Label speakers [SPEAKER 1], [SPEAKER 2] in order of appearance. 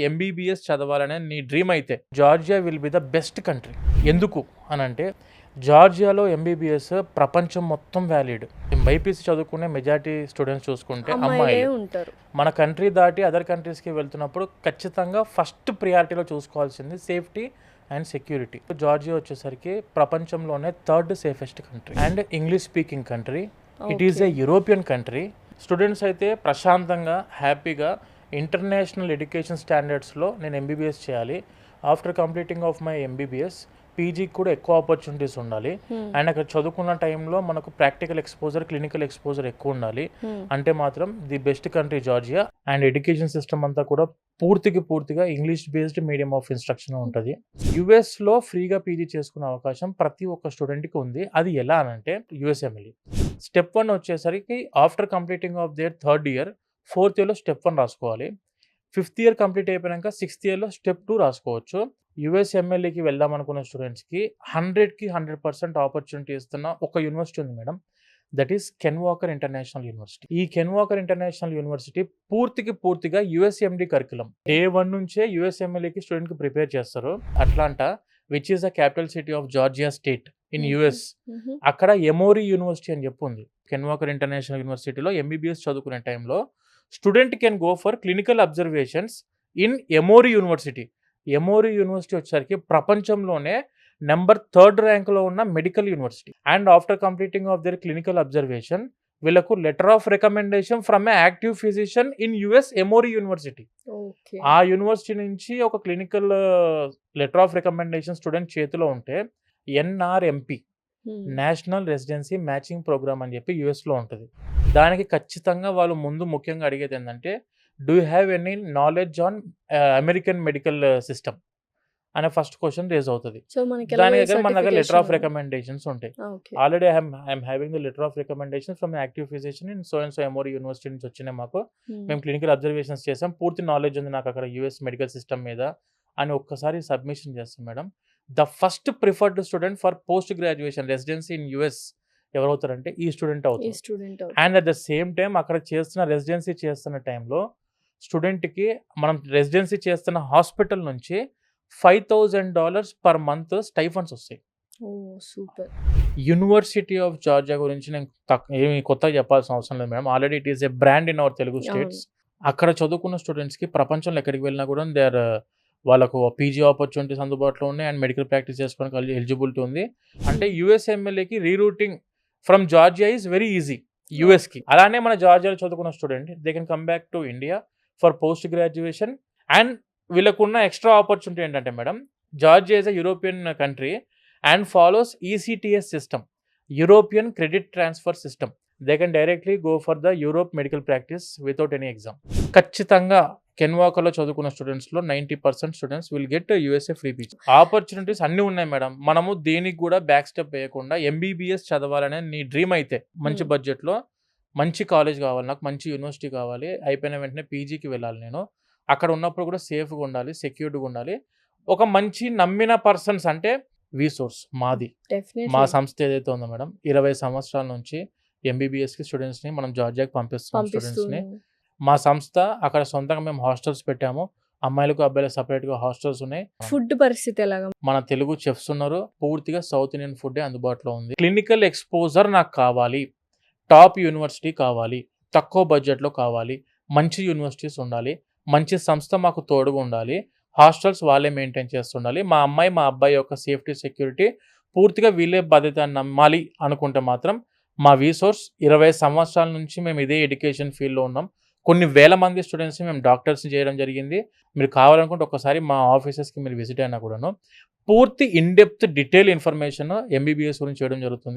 [SPEAKER 1] MBBS చదవాలనే నీ dream అయితే Georgia will be the best country. ఎందుకు అనంటే జార్జియాలో ఎంబీబీఎస్ ప్రపంచం మొత్తం వ్యాలిడ్. బైపీసీ చదువుకునే మెజారిటీ స్టూడెంట్స్ చూసుకుంటే అమ్మాయిలు
[SPEAKER 2] ఉంటారు.
[SPEAKER 1] మన కంట్రీ దాటి అదర్ కంట్రీస్కి వెళ్తున్నప్పుడు ఖచ్చితంగా ఫస్ట్ ప్రియారిటీలో చూసుకోవాల్సింది సేఫ్టీ అండ్ సెక్యూరిటీ. జార్జియా వచ్చేసరికి ప్రపంచంలోనే third safest country and English speaking country. It is a European country. Students అయితే ప్రశాంతంగా హ్యాపీగా ఇంటర్నేషనల్ ఎడ్యుకేషన్ స్టాండర్డ్స్లో నేను ఎంబీబీఎస్ చేయాలి. After completing of my MBBS పీజీకి కూడా ఎక్కువ ఆపర్చునిటీస్ ఉండాలి. అండ్ అక్కడ చదువుకున్న టైంలో మనకు ప్రాక్టికల్ ఎక్స్పోజర్, క్లినికల్ ఎక్స్పోజర్ ఎక్కువ ఉండాలి. అంటే మాత్రం the best country Georgia. And education system అంతా కూడా పూర్తిగా English based medium of instruction ఉంటుంది. యుఎస్లో ఫ్రీగా పీజీ చేసుకునే అవకాశం ప్రతి ఒక్క స్టూడెంట్కి ఉంది. అది ఎలా అనంటే యుఎస్ఎంఎల్ఈ స్టెప్ 1 వచ్చేసరికి after completing of their third year 4th ఇయర్లో స్టెప్ 1 రాసుకోవాలి. 5th ఇయర్ కంప్లీట్ అయిపోయాక 6th ఇయర్లో స్టెప్ 2 రాసుకోవచ్చు. యుఎస్ఎంఎల్ఈకి వెళ్దాం అనుకున్న స్టూడెంట్స్కి 100% ఆపర్చునిటీ ఇస్తున్న ఒక యూనివర్సిటీ ఉంది madam. That is can Walker international university. ఈ కెన్ వాకర్ ఇంటర్నేషనల్ యూనివర్సిటీ పూర్తిగా యుఎస్ఎండి కరికులం. డే 1 నుంచే యుఎస్ఎంఎల్ఈకి స్టూడెంట్కి ప్రిపేర్ చేస్తారు. Atlanta which is the capital city of Georgia state in US. అక్కడ ఎమోరీ యూనివర్సిటీ అని చెప్పి ఉంది. కెన్ వాకర్ ఇంటర్నేషనల్ యూనివర్సిటీలో ఎంబీబీఎస్ చదువుకునే టైంలో student can go for clinical observations in Emory university. Emory university వచ్చేసరికి ప్రపంచంలోనే నెంబర్ 3rd ర్యాంక్లో ఉన్న medical university. And after completing of their clinical observation వీళ్ళకు letter of recommendation from a active physician in US Emory university. ఆ university నుంచి ఒక clinical letter of recommendation student చేతిలో ఉంటే ఎన్ఆర్ఎంపి నేషనల్ రెసిడెన్సీ మ్యాచింగ్ ప్రోగ్రామ్ అని చెప్పి యుఎస్లో ఉంటుంది. దానికి ఖచ్చితంగా వాళ్ళు ముందు ముఖ్యంగా అడిగేది ఏంటంటే do you have any knowledge on American medical system అనే ఫస్ట్ క్వశ్చన్ రేజ్ అవుతుంది. దాని దగ్గర మన దగ్గర లెటర్ ఆఫ్ రికమెండేషన్స్ ఉంటాయి. Already I'm having the letter of recommendation from active physician in so and so Emory university నుంచి వచ్చినాయి మాకు. మేము క్లినికల్ అబ్జర్వేషన్స్ చేసాం, పూర్తి నాలెడ్జ్ ఉంది నాకు అక్కడ యుఎస్ మెడికల్ సిస్టమ్ మీద అని ఒక్కసారి సబ్మిషన్ చేస్తాం madam. The first preferred student for post graduation residency in US ఎవరవుతారంటే ఈ స్టూడెంట్ అవుతారు. And at the same time అక్కడ చేస్తున్న రెసిడెన్సీ చేస్తున్న టైంలో స్టూడెంట్కి మనం రెసిడెన్సీ చేస్తున్న హాస్పిటల్ నుంచి $5,000 పర్ మంత్ స్టైఫండ్స్ వస్తాయి.
[SPEAKER 2] సూపర్.
[SPEAKER 1] యూనివర్సిటీ ఆఫ్ జార్జియా గురించి నేను ఏమి కొత్తగా చెప్పాల్సిన అవసరం లేదు madam. Already it is A brand in our Telugu states. అక్కడ చదువుకున్న స్టూడెంట్స్కి ప్రపంచంలో ఎక్కడికి వెళ్ళినా కూడా వాళ్ళకు పీజీ ఆపర్చునిటీస్ అందుబాటులో ఉన్నాయి అండ్ మెడికల్ ప్రాక్టీస్ చేసుకోవడానికి ఎలిజిబిలిటీ ఉంది. అంటే యుఎస్ఎంఎల్ఏకి rerouting from Georgia is very easy యుఎస్కి. అలానే మన జార్జియాలో చదువుకున్న student they can come back to India for post graduation. And వీళ్ళకున్న ఎక్స్ట్రా ఆపర్చునిటీ ఏంటంటే madam, Georgia is a European country and follows ECTS system, European credit transfer system. They can directly go for the Europe medical practice without any exam. ఖచ్చితంగా కెన్వాకర్లో చదువుకున్న స్టూడెంట్స్లో 90% students will get USA free PG. Opportunities అన్నీ ఉన్నాయి madam. మనము దేనికి కూడా back step వేయకుండా ఎంబీబీఎస్ చదవాలనే నీ డ్రీమ్ అయితే మంచి బడ్జెట్లో మంచి కాలేజ్ కావాలి, నాకు మంచి యూనివర్సిటీ కావాలి, అయిపోయిన వెంటనే పీజీకి వెళ్ళాలి, నేను అక్కడ ఉన్నప్పుడు కూడా సేఫ్గా ఉండాలి, సెక్యూర్డ్గా ఉండాలి, ఒక మంచి నమ్మిన పర్సన్స్ అంటే వీసోర్స్ మాది. మా సంస్థ ఏదైతే ఉందో మేడం 20 సంవత్సరాల నుంచి ఎంబీబీఎస్కి స్టూడెంట్స్ని మనం జార్జియాకి పంపిస్తున్నాం. స్టూడెంట్స్ని మా సంస్థ అక్కడ సొంతంగా మేము హాస్టల్స్ పెట్టాము. అమ్మాయిలకు అబ్బాయిలకు సపరేట్గా హాస్టల్స్ ఉన్నాయి.
[SPEAKER 2] ఫుడ్ పరిస్థితి ఎలాగా? మన
[SPEAKER 1] తెలుగు చెఫ్స్ ఉన్నారు, పూర్తిగా సౌత్ ఇండియన్ ఫుడ్ అందుబాటులో ఉంది. క్లినికల్ ఎక్స్పోజర్ నాకు కావాలి, టాప్ యూనివర్సిటీ కావాలి, తక్కువ బడ్జెట్లో కావాలి, మంచి యూనివర్సిటీస్ ఉండాలి, మంచి సంస్థ మాకు తోడుగా ఉండాలి, హాస్టల్స్ వాళ్ళే మెయింటైన్ చేస్తుండాలి, మా అమ్మాయి మా అబ్బాయి యొక్క సేఫ్టీ సెక్యూరిటీ పూర్తిగా వీళ్ళే బాధ్యత నమ్మాలి అనుకుంటే మాత్రం మా వీసోర్స్ 20 సంవత్సరాల నుంచి మేము ఇదే ఎడ్యుకేషన్ ఫీల్డ్లో ఉన్నాం. కొన్ని వేల మంది స్టూడెంట్స్ని మేము డాక్టర్స్ని చేయడం జరిగింది. మీరు కావాలనుకుంటే ఒకసారి మా ఆఫీసెస్కి మీరు విజిట్ అయినా కూడాను పూర్తి ఇన్డెప్త్ డీటెయిల్ ఇన్ఫర్మేషన్ ఎంబీబీఎస్ గురించి చేయడం జరుగుతుంది.